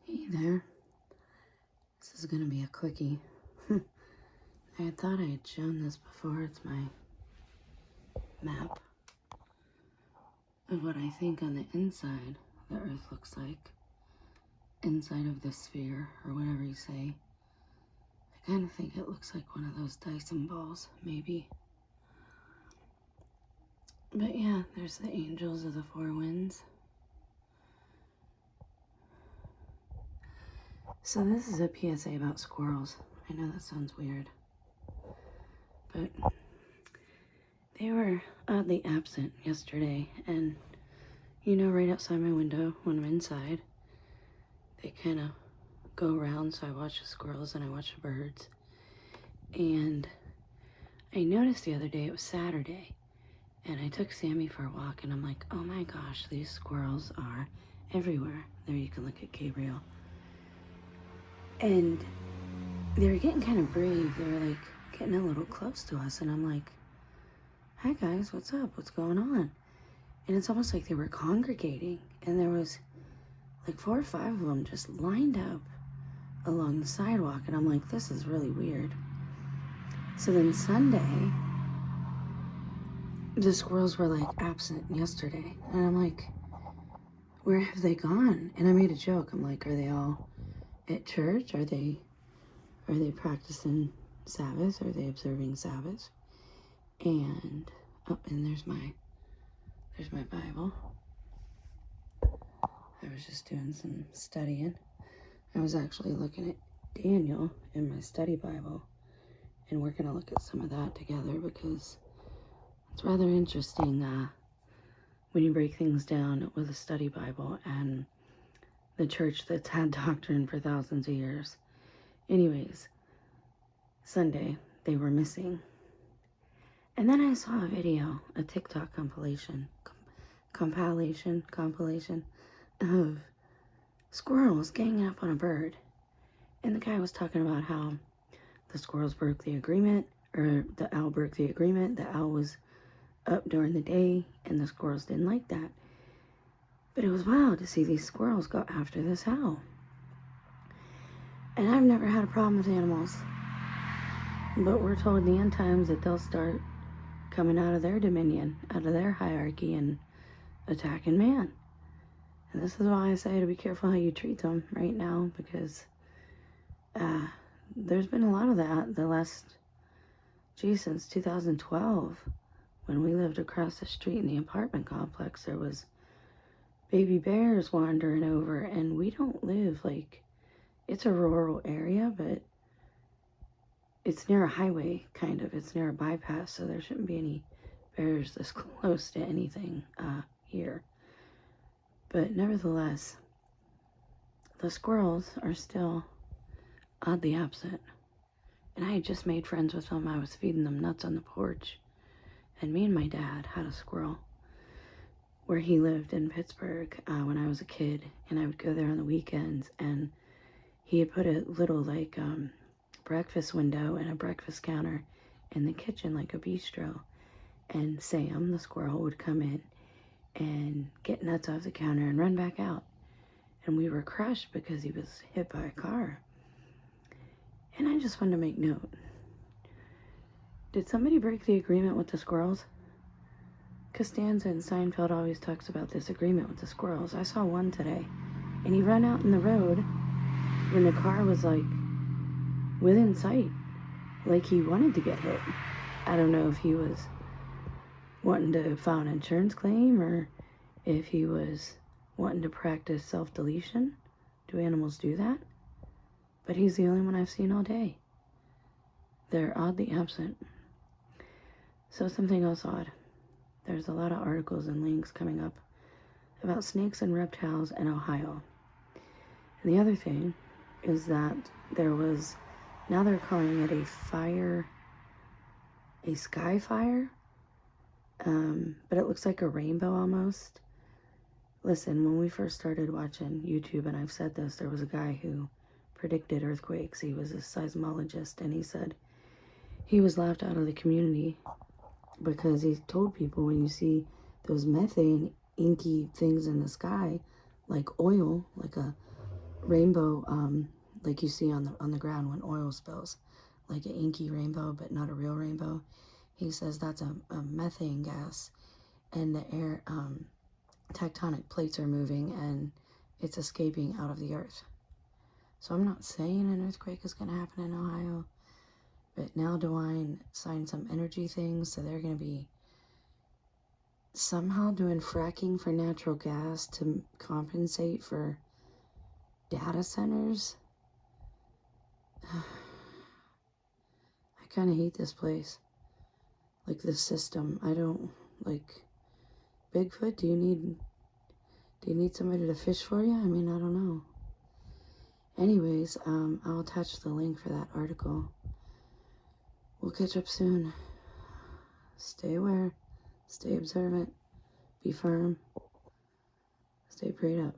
Hey there, this is going to be a quickie. I thought I had shown this before. It's my map of what I think on the inside the Earth looks like. Inside of the sphere, or whatever you say. I kind of think it looks like one of those Dyson balls, maybe. But yeah, there's the angels of the four winds. So this is a PSA about squirrels. I know that sounds weird, but they were oddly absent yesterday, and you know, right outside my window when I'm inside, they kind of go around, so I watch the squirrels and I watch the birds. And I noticed the other day, it was Saturday, and I took Sammy for a walk, and I'm like, oh my gosh, these squirrels are everywhere. There, you can look at Gabriel. And they were getting kind of brave. They were like getting a little close to us, and I'm like, hi guys, what's up? What's going on? And it's almost like they were congregating, and there was like 4 or 5 of them just lined up along the sidewalk, and I'm like, this is really weird. So then Sunday, the squirrels were like absent yesterday, and I'm like, where have they gone? And I made a joke. I'm like, are they all at church? Are they practicing Sabbath? Are they observing Sabbath? And and there's my Bible. I was just doing some studying. I was actually looking at Daniel in my study Bible, and we're gonna look at some of that together because it's rather interesting when you break things down with a study Bible and the church that's had doctrine for thousands of years. Anyways, Sunday, they were missing. And then I saw a video, a TikTok compilation of squirrels ganging up on a bird. And the guy was talking about how the squirrels broke the agreement, or the owl broke the agreement. The owl was up during the day, and the squirrels didn't like that. But it was wild to see these squirrels go after this owl. And I've never had a problem with animals. But we're told in the end times that they'll start coming out of their dominion, out of their hierarchy, and attacking man. And this is why I say to be careful how you treat them right now, because there's been a lot of that the last, since 2012, when we lived across the street in the apartment complex. There was baby bears wandering over, and we don't live like, it's a rural area, but it's near a highway, kind of. It's near a bypass, so there shouldn't be any bears this close to anything here. But nevertheless, the squirrels are still oddly absent. And I had just made friends with them. I was feeding them nuts on the porch. And me and my dad had a squirrel where he lived in Pittsburgh when I was a kid. And I would go there on the weekends. And he had put a little like breakfast window and a breakfast counter in the kitchen, like a bistro. And Sam, the squirrel, would come in and get nuts off the counter and run back out. And we were crushed because he was hit by a car. And I just wanted to make note. Did somebody break the agreement with the squirrels? Costanza and Seinfeld always talks about this agreement with the squirrels. I saw one today, and he ran out in the road when the car was like within sight, like he wanted to get hit. I don't know if he was wanting to file an insurance claim or if he was wanting to practice self-deletion. Do animals do that? But he's the only one I've seen all day. They're oddly absent. So something else odd. There's a lot of articles and links coming up about snakes and reptiles in Ohio. And the other thing is that there was, now they're calling it a fire, a sky fire, but it looks like a rainbow almost. Listen, when we first started watching YouTube, and I've said this, there was a guy who predicted earthquakes. He was a seismologist, and he said he was laughed out of the community because he told people when you see those methane inky things in the sky, like oil, like a rainbow, like you see on the ground when oil spills, like an inky rainbow, but not a real rainbow. He says that's a methane gas, and the air, tectonic plates are moving, and it's escaping out of the earth. So I'm not saying an earthquake is going to happen in Ohio, but now DeWine signed some energy things, so they're going to be somehow doing fracking for natural gas to compensate for data centers. I kind of hate this place. Like this system. I don't like Bigfoot. Do you need somebody to fish for you? I mean, I don't know. Anyways, I'll attach the link for that article. We'll catch up soon. Stay aware, stay observant, be firm, stay prayed up.